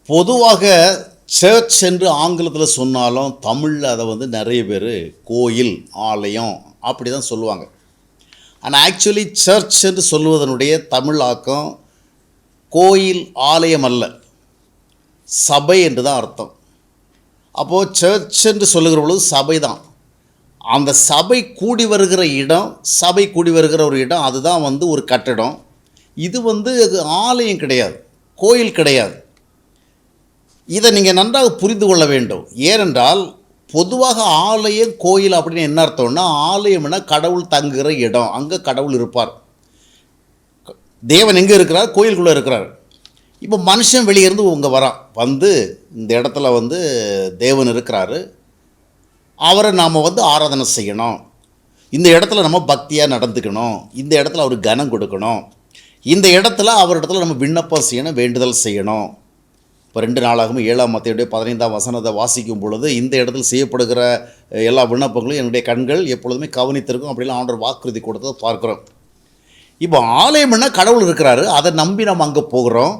பொதுவாக சர்ச் என்று ஆங்கிலத்தில் சொன்னாலும் தமிழில் அதை நிறைய பேர் கோயில், ஆலயம் அப்படி தான் சொல்லுவாங்க. ஆனால் ஆக்சுவலி சர்ச் என்று சொல்லுவதனுடைய தமிழ் ஆக்கம் கோயில், ஆலயம் அல்ல, சபை என்று தான் அர்த்தம். அப்போது சர்ச் என்று சொல்லுகிற பொழுது சபை தான். அந்த சபை கூடி வருகிற இடம், சபை கூடி வருகிற ஒரு இடம், அதுதான் ஒரு கட்டடம். இது ஆலயம் கிடையாது, கோயில் கிடையாது. இதை நீங்கள் நன்றாக புரிந்து கொள்ள வேண்டும். ஏனென்றால் பொதுவாக ஆலயம், கோயில் அப்படின்னு என்ன அர்த்தம்னா, ஆலயம்னா கடவுள் தங்குகிற இடம், அங்கே கடவுள் இருப்பார். தேவன் எங்கே இருக்கிறார்? கோயிலுக்குள்ளே இருக்கிறார். இப்போ மனுஷன் வெளியேருந்து இங்கே வரான், இந்த இடத்துல தேவன் இருக்கிறாரு, அவரை நாம் ஆராதனை செய்யணும், இந்த இடத்துல நம்ம பக்தியாக நடந்துக்கணும், இந்த இடத்துல அவருக்கு கனம் கொடுக்கணும், இந்த இடத்துல அவரிடத்துல நம்ம விண்ணப்பம் செய்யணும், வேண்டுதல் செய்யணும். இப்போ 2 நாளாகவும் 7ஆம் மத்தேயுடைய 15ஆம் வசனத்தை வாசிக்கும் பொழுது இந்த இடத்துல செய்யப்படுகிற எல்லா விண்ணப்பங்களும் என்னுடைய கண்கள் எப்பொழுதுமே கவனித்திருக்கும் அப்படிலாம் ஆண்டவர் வாக்குறுதி கொடுத்ததை பார்க்குறோம். இப்போ ஆலயம்னா கடவுள் இருக்கிறாரு, அதை நம்பி நம்ம அங்கே போகிறோம்,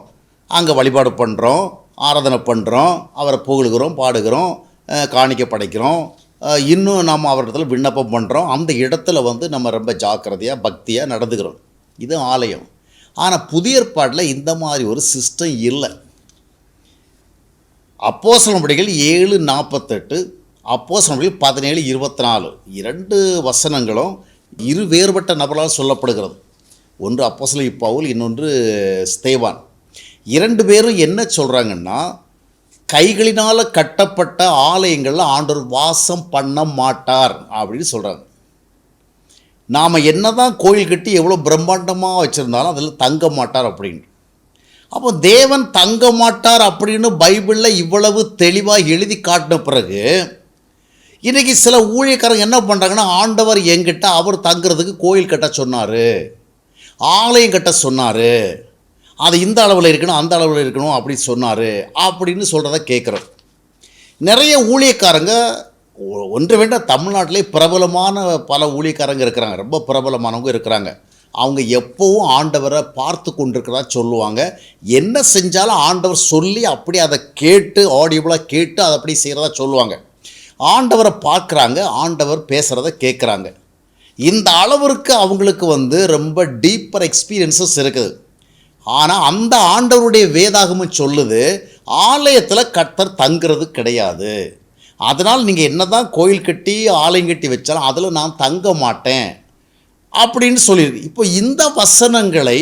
அங்கே வழிபாடு பண்ணுறோம், ஆராதனை பண்ணுறோம், அவரை புகழுகிறோம், பாடுகிறோம், காணிக்கை படைக்கிறோம், இன்னும் நம்ம அவரிடத்துல விண்ணப்பம் பண்ணுறோம். அந்த இடத்துல நம்ம ரொம்ப ஜாக்கிரதையாக பக்தியாக நடந்துக்கிறோம். இது ஆலயம். ஆனால் புதிய ஏற்பாட்டில் இந்த மாதிரி ஒரு சிஸ்டம் இல்லை. அப்போஸ்தலர் நடபடிகள் 7:48, அப்போஸ்தலர் நடபடிகள் 17:24 2 வசனங்களும் இரு வேறுபட்ட நபர்களால் சொல்லப்படுகிறது. ஒன்று அப்போஸ்தலர் பவுல், இன்னொன்று ஸ்தேவான். 2 பேரும் என்ன சொல்கிறாங்கன்னா, கைகளினால் கட்டப்பட்ட ஆலயங்களில் ஆண்டவர் வாசம் பண்ண மாட்டார் அப்படின்னு சொல்கிறாங்க. நாம் என்ன தான் கோயில் கட்டி எவ்வளோ பிரம்மாண்டமாக வச்சுருந்தாலும் அதில் தங்க மாட்டார் அப்படின்னு. அப்போ தேவன் தங்க மாட்டார் அப்படின்னு பைபிளில் இவ்வளவு தெளிவாக எழுதி காட்டின பிறகு இன்றைக்கி சில ஊழியக்காரங்க என்ன பண்ணுறாங்கன்னா, ஆண்டவர் என்கிட்ட அவர் தங்குறதுக்கு கோயில் கட்ட சொன்னார், ஆலயம் கட்ட சொன்னார், அது இந்த அளவில் இருக்கணும், அந்த அளவில் இருக்கணும் அப்படி சொன்னார் அப்படின்னு சொல்கிறத கேட்குறோம். நிறைய ஊழியக்காரங்க ஒன்று வேண்டாம், தமிழ்நாட்டிலே பிரபலமான பல ஊழியக்காரங்க இருக்கிறாங்க, ரொம்ப பிரபலமானவங்க இருக்கிறாங்க. அவங்க எப்போவும் ஆண்டவரை பார்த்து கொண்டிருக்கிறதா சொல்லுவாங்க. என்ன செஞ்சாலும் ஆண்டவர் சொல்லி அப்படி அதை கேட்டு ஆடியபிளாக கேட்டு அதை அப்படி செய்கிறதா சொல்லுவாங்க. ஆண்டவரை பார்க்குறாங்க, ஆண்டவர் பேசுகிறத கேட்குறாங்க. இந்த அளவிற்கு அவங்களுக்கு ரொம்ப டீப்பர் எக்ஸ்பீரியன்ஸஸ் இருக்குது. ஆனால் அந்த ஆண்டவருடைய வேதாகமும் சொல்லுது, ஆலயத்தில் கர்த்தர் தங்குறது கிடையாது. அதனால் நீங்கள் என்ன தான் கோயில் கட்டி ஆலயம் கட்டி வச்சாலும் அதில் நான் தங்க மாட்டேன் அப்படின்னு சொல்லியிருக்கு. இப்போ இந்த வசனங்களை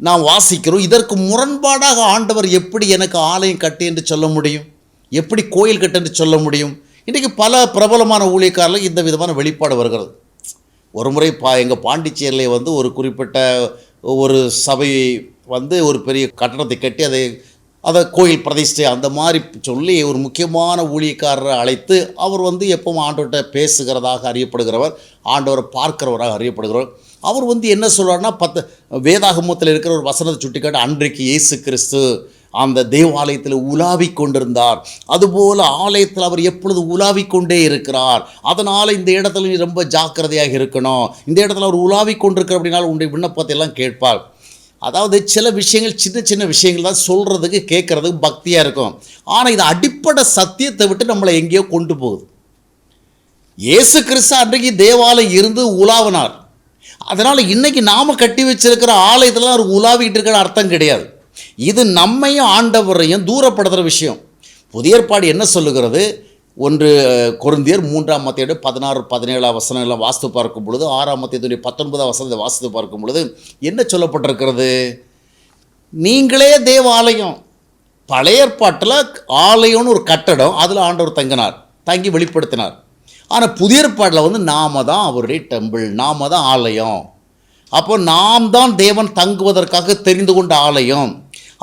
நாம் வாசிக்கிறோம். இதற்கு முரண்பாடாக ஆண்டவர் எப்படி எனக்கு ஆலயம் கட்டு என்று சொல்ல முடியும், எப்படி கோயில் கட்டு என்று சொல்ல முடியும்? இன்றைக்கி பல பிரபலமான ஊழியக்காரர்கள் இந்த விதமான வெளிப்பாடு வருகிறது. ஒரு முறை எங்கள் பாண்டிச்சேரியில் ஒரு குறிப்பிட்ட ஒரு சபை ஒரு பெரிய கட்டடத்தை கட்டி அதை கோயில் பிரதிஷ்டை அந்த மாதிரி சொல்லி ஒரு முக்கியமான ஊழியக்காரரை அழைத்து அவர் எப்பவும் ஆண்டவர்கிட்ட பேசுகிறதாக அறியப்படுகிறவர், ஆண்டவரை பார்க்கிறவராக அறியப்படுகிறவர். அவர் என்ன சொல்கிறார்னா, வேதாகமத்தில் இருக்கிற ஒரு வசனத்தை சுட்டிக்காட்டு, அன்றைக்கு இயேசு கிறிஸ்து அந்த தேவாலயத்தில் உலாவிக் கொண்டிருந்தார், அதுபோல் ஆலயத்தில் அவர் எப்பொழுது உலாவிக் கொண்டே இருக்கிறார், அதனால் இந்த இடத்துல நீ ரொம்ப ஜாக்கிரதையாக இருக்கணும், இந்த இடத்துல அவர் உலாவிக் கொண்டிருக்கிற அப்படின்னாலும் உன்னுடைய விண்ணப்பத்தை எல்லாம் கேட்பார். அதாவது சில விஷயங்கள் சின்ன சின்ன விஷயங்கள் தான் சொல்கிறதுக்கு கேட்குறதுக்கு பக்தியாக இருக்கும். ஆனால் இது அடிப்படை சத்தியத்தை விட்டு நம்மளை எங்கேயோ கொண்டு போகுது. இயேசு கிறிஸ்து அன்றைக்கு தேவாலயம் இருந்து உலாவினார், அதனால் இன்றைக்கி நாம் கட்டி வச்சிருக்கிற ஆலயத்தில் அவர் உலாவிக்கிட்டு இருக்கிற அர்த்தம் கிடையாது. இது நம்மையும் ஆண்டவரையும் தூரப்படுத்துகிற விஷயம். புதிய ஏற்பாடு என்ன சொல்லுகிறது? 1 கொரிந்தியர் 3ஆம் மத்தேயுடைய 16-17 வசனங்களை வாசித்து பார்க்கும் பொழுது, 6ஆம் மத்தேயுடைய 19ஆம் வசனத்தை வாசித்து பார்க்கும் பொழுது என்ன சொல்லப்பட்டிருக்கிறது? நீங்களே தேவாலயம். பழைய ஏற்பாட்டில் ஆலயம்னு ஒரு கட்டடம், அதில் ஆண்டவர் தங்கி வெளிப்படுத்தினார். ஆனால் புதிய ஏற்பாட்டில் நாம தான் அவருடைய டெம்பிள், நாம தான் ஆலயம். அப்போ நாம் தான் தேவன் தங்குவதற்காக தெரிந்து கொண்ட ஆலயம்.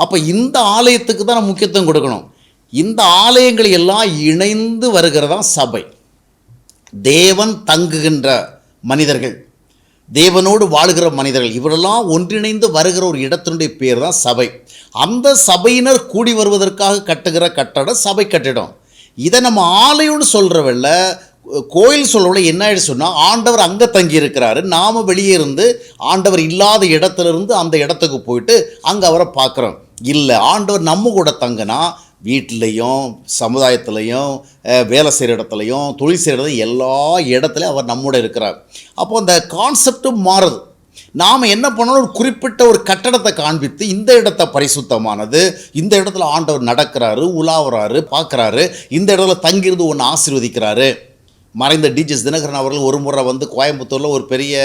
அப்போ இந்த ஆலயத்துக்கு தான் நம்ம முக்கியத்துவம் கொடுக்கணும். இந்த ஆலயங்கள் எல்லாம் இணைந்து வருகிறதா சபை. தேவன் தங்குகின்ற மனிதர்கள், தேவனோடு வாழுகிற மனிதர்கள், இவரெல்லாம் ஒன்றிணைந்து வருகிற ஒரு இடத்தினுடைய பேர் தான் சபை. அந்த சபையினர் கூடி வருவதற்காக கட்டுகிற கட்டடம் சபை கட்டிடம். இதை நம்ம ஆலயம்னு சொல்கிறவல்ல, கோயில் சொல்கிறவங்கள என்ன ஆகிடுச்சு சொன்னால், ஆண்டவர் அங்கே தங்கி இருக்கிறாரு, நாம் வெளியே இருந்து ஆண்டவர் இல்லாத இடத்துலேருந்து அந்த இடத்துக்கு போயிட்டு அங்கே அவரை பார்க்குறோம். இல்லை, ஆண்டவர் நம்ம கூட தங்கினா வீட்டிலையும் சமுதாயத்துலேயும் வேலை செய்கிற இடத்துலையும் தொழில் செய்கிற இடத்துல எல்லா இடத்துலையும் அவர் நம்மோட இருக்கிறார். அப்போ அந்த கான்செப்டும் மாறுது. நாம் என்ன பண்ணணும், ஒரு குறிப்பிட்ட ஒரு கட்டடத்தை காண்பித்து இந்த இடத்த பரிசுத்தமானது, இந்த இடத்துல ஆண்டவர் நடக்கிறாரு, உலாவுறாரு, பார்க்குறாரு, இந்த இடத்துல தங்கியிருந்து ஒன்று ஆசீர்வதிக்கிறாரு. மறைந்த டிஜிஎஸ் தினகரன் அவர்கள் ஒரு முறை வந்து கோயம்புத்தூரில் ஒரு பெரிய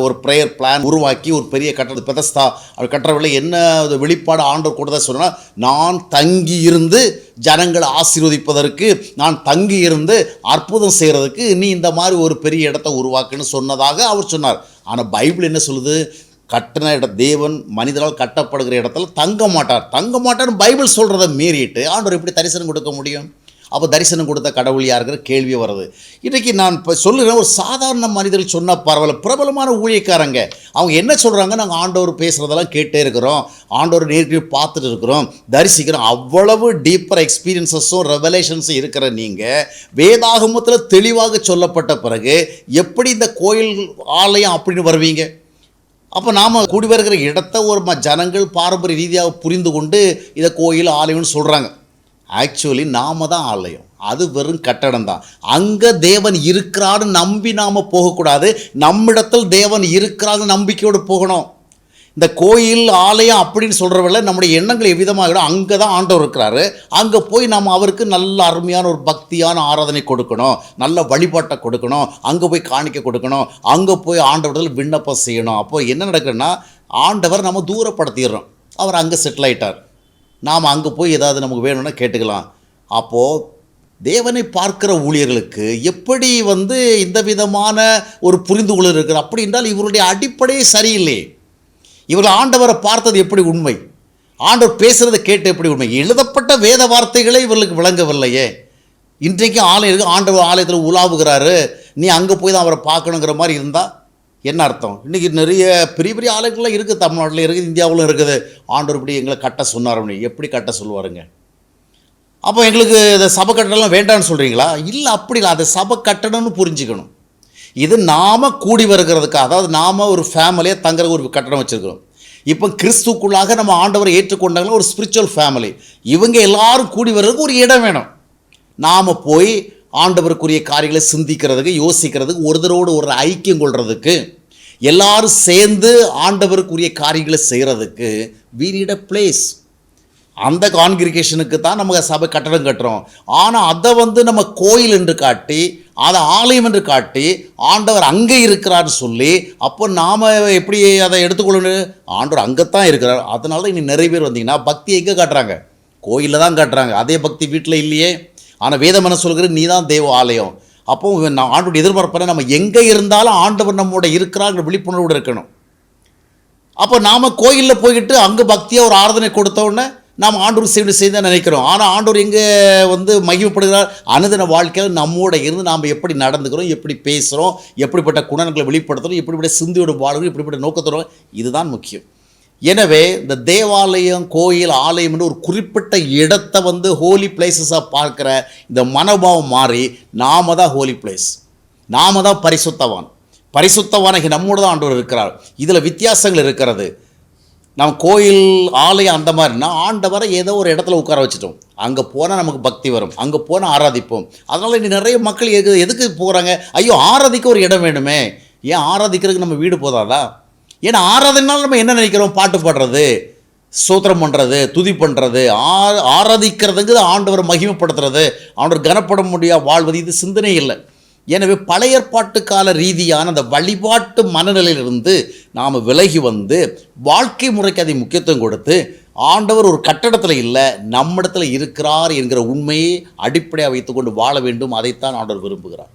ஒரு ப்ரேயர் பிளான் உருவாக்கி ஒரு பெரிய கட்டட பெதஸ்தா அவர் கட்டுறவில்லை என்ன வெளிப்பாடு ஆண்டவர் கொடுத்தா சொன்னால், நான் தங்கி இருந்து ஜனங்களை ஆசீர்வதிப்பதற்கு, நான் தங்கி இருந்து அற்புதம் செய்கிறதுக்கு நீ இந்த மாதிரி ஒரு பெரிய இடத்த உருவாக்குன்னு சொன்னதாக அவர் சொன்னார். ஆனால் பைபிள் என்ன சொல்லுது, கட்டின தேவன் மனிதரால் கட்டப்படுகிற இடத்துல தங்க மாட்டார்னு பைபிள் சொல்கிறத மீறிட்டு ஆண்டவர் எப்படி தரிசனம் கொடுக்க முடியும்? அப்போ தரிசனம் கொடுத்த கடவுள் யாருங்கிற கேள்வி வருது. இன்றைக்கி நான் இப்போ சொல்லுகிறேன், ஒரு சாதாரண மனிதர்கள் சொன்ன பரவாயில்ல, பிரபலமான ஊழியக்காரங்க அவங்க என்ன சொல்கிறாங்க, நாங்கள் ஆண்டவர் பேசுகிறதெல்லாம் கேட்டே இருக்கிறோம், ஆண்டவர் நேருக்கு பார்த்துட்டு இருக்கிறோம், தரிசிக்கிறோம். அவ்வளவு டீப்பர் எக்ஸ்பீரியன்ஸஸும் ரெவலேஷன்ஸும் இருக்கிற நீங்கள் வேதாகமத்தில் தெளிவாக சொல்லப்பட்ட பிறகு எப்படி இந்த கோயில் ஆலயம் அப்படின்னு வருவீங்க? அப்போ நாம் கூடி வருகிற இடத்த ஒரு ஜனங்கள் பாரம்பரிய ரீதியாக புரிந்து கொண்டு இதை கோயில் ஆலயம்னு சொல்கிறாங்க. ஆக்சுவலி நாம் தான் ஆலயம், அது வெறும் கட்டடம் தான். அங்கே தேவன் இருக்கிறான்னு நம்பி நாம் போகக்கூடாது, நம்மிடத்தில் தேவன் இருக்கிறான்னு நம்பிக்கையோடு போகணும். இந்த கோயில் ஆலயம் அப்படின்னு சொல்கிறவங்கள நம்முடைய எண்ணங்கள் எவ்விதமாக அங்கே தான் ஆண்டவர் இருக்கிறாரு, அங்கே போய் நம்ம அவருக்கு நல்ல அருமையான ஒரு பக்தியான ஆராதனை கொடுக்கணும், நல்ல வழிபாட்டை கொடுக்கணும், அங்கே போய் காணிக்க கொடுக்கணும், அங்கே போய் ஆண்டவரில் விண்ணப்பம் செய்யணும். அப்போது என்ன நடக்குதுன்னா, ஆண்டவர் நம்ம தூரப்படுத்திடுறோம், அவர் அங்கே செட்டில் ஆகிட்டார், நாம் அங்கே போய் ஏதாவது நமக்கு வேணும்னா கேட்டுக்கலாம். அப்போது தேவனை பார்க்குற ஊழியர்களுக்கு எப்படி வந்து இந்த விதமான ஒரு புரிந்துகொள்ள இருக்குது? அப்படி என்றால் இவருடைய அடிப்படையே சரியில்லை. இவர்கள் ஆண்டவரை பார்த்தது எப்படி உண்மை, ஆண்டவர் பேசுகிறத கேட்டு எப்படி உண்மை? எழுதப்பட்ட வேத வார்த்தைகளே இவர்களுக்கு விளங்கவில்லையே. இன்றைக்கும் ஆலயம் இருக்குது, ஆண்டவர் ஆலயத்தில் உலாவுகிறாரு, நீ அங்கே போய் தான் அவரை பார்க்கணுங்கிற மாதிரி இருந்தால் என்ன அர்த்தம்? இன்றைக்கி நிறைய பெரிய பெரிய ஆலயங்கள்லாம் இருக்குது, தமிழ்நாட்டில் இருக்குது, இந்தியாவிலும் இருக்குது. ஆண்டவர் இப்படி எங்களை கட்ட சொன்னார் அப்படின்னு எப்படி கட்ட சொல்லுவாருங்க? அப்போ எங்களுக்கு இந்த சபை கட்டணம்லாம் வேண்டான்னு சொல்கிறீங்களா? இல்லை, அப்படி இல்லை, அதை சபை கட்டணம்னு புரிஞ்சுக்கணும். இது நாம் கூடி வருகிறதுக்கு, அதாவது நாம் ஒரு ஃபேமிலியாக தங்குற ஒரு கட்டணம் வச்சுருக்கிறோம். இப்போ கிறிஸ்துக்குள்ளாக நம்ம ஆண்டவரை ஏற்றுக்கொண்டாங்கன்னா ஒரு ஸ்பிரிச்சுவல் ஃபேமிலி, இவங்க எல்லாரும் கூடி வர்றதுக்கு ஒரு இடம் வேணும். நாம் போய் ஆண்டவருக்குரிய காரியங்களை சிந்திக்கிறதுக்கு, யோசிக்கிறதுக்கு, ஒருத்தரோடு ஒரு ஐக்கியம் கொள்றதுக்கு, எல்லாரும் சேர்ந்து ஆண்டவருக்குரிய காரியங்களை செய்கிறதுக்கு we need a place. அந்த கான்கிரிகேஷனுக்கு தான் நம்ம சபை கட்டடம் கட்டுறோம். ஆனால் அதை வந்து நம்ம கோயில் என்று காட்டி, அதை ஆலயம் என்று காட்டி, ஆண்டவர் அங்கே இருக்கிறார்னு சொல்லி, அப்போ நாம் எப்படி அதை எடுத்துக்கொள்ளணும்? ஆண்டவர் அங்கே தான் இருக்கிறார். அதனால தான் இன்னும் நிறைய பேர் வந்தீங்கன்னா பக்தி எங்கே காட்டுறாங்க? கோயிலில் தான் காட்டுறாங்க. அதே பக்தி வீட்டில் இல்லையே. ஆனால் வேதம் என்ன சொல்கிறது? நீ தான் தேவ ஆலயம். அப்போ நான் ஆண்டோட எதிர்பார்ப்பேன், நம்ம எங்கே இருந்தாலும் ஆண்டவர் நம்மோட இருக்கிறாங்கிற விழிப்புணர்வோடு இருக்கணும். அப்போ நாம் கோயிலில் போய்கிட்டு அங்கே பக்தியாக ஒரு ஆராதனை கொடுத்தோடனே நாம் ஆண்டவர் செய்து நினைக்கிறோம். ஆனால் ஆண்டவர் எங்கே வந்து மகிமைப்படுகிறார்? அனுதின வாழ்க்கையில் நம்மோட இருந்து நாம் எப்படி நடந்துக்கிறோம், எப்படி பேசுகிறோம், எப்படிப்பட்ட குணங்களை வெளிப்படுத்துகிறோம், எப்படிப்பட்ட சிந்தியோடு வாழ்கிறோம், எப்படிப்பட்ட நோக்கத்தோடு, இதுதான் முக்கியம். எனவே இந்த தேவாலயம், கோயில், ஆலயம்னு ஒரு குறிப்பிட்ட இடத்தை வந்து ஹோலி பிளேசஸாக பார்க்குற இந்த மனோபாவம் மாறி நாம தான் ஹோலி பிளேஸ், நாம தான் பரிசுத்தவானாகி நம்மோடு தான் ஆண்டவர் இருக்கிறார். இதில் வித்தியாசங்கள் இருக்கிறது. நம்ம கோயில், ஆலயம் அந்த மாதிரினா ஆண்டவரை ஏதோ ஒரு இடத்துல உட்கார வச்சுட்டோம், அங்கே போனால் நமக்கு பக்தி வரும், அங்கே போனால் ஆராதிப்போம். அதனால் இன்னும் நிறைய மக்கள் எதுக்கு போகிறாங்க? ஐயோ, ஆராதிக்க ஒரு இடம் வேணுமே. ஏன் ஆராதிக்கிறதுக்கு நம்ம வீடு போதாதா? ஏன்னா ஆராதனைனால நம்ம என்ன நினைக்கிறோம்? பாட்டு பாடுறது, ஸ்தோத்திரம் பண்ணுறது, துதி பண்ணுறது. ஆராதிக்கிறதுக்கு ஆண்டவர் மகிமைப்படுத்துறது, ஆண்டவர் கனப்பட முடியாது வாழ்வது, இது சிந்தனை இல்லை. எனவே பழைய ஏற்பாட்டு கால ரீதியான அந்த வழிபாட்டு மனநிலையிலிருந்து நாம் விலகி வந்து வாழ்க்கை முறைக்கு அதை முக்கியத்துவம் கொடுத்து, ஆண்டவர் ஒரு கட்டடத்தில் இல்லை, நம்மிடத்தில் இருக்கிறார் என்கிற உண்மையை அடிப்படையாக வைத்துக்கொண்டு வாழ வேண்டும். அதைத்தான் ஆண்டவர் விரும்புகிறார்.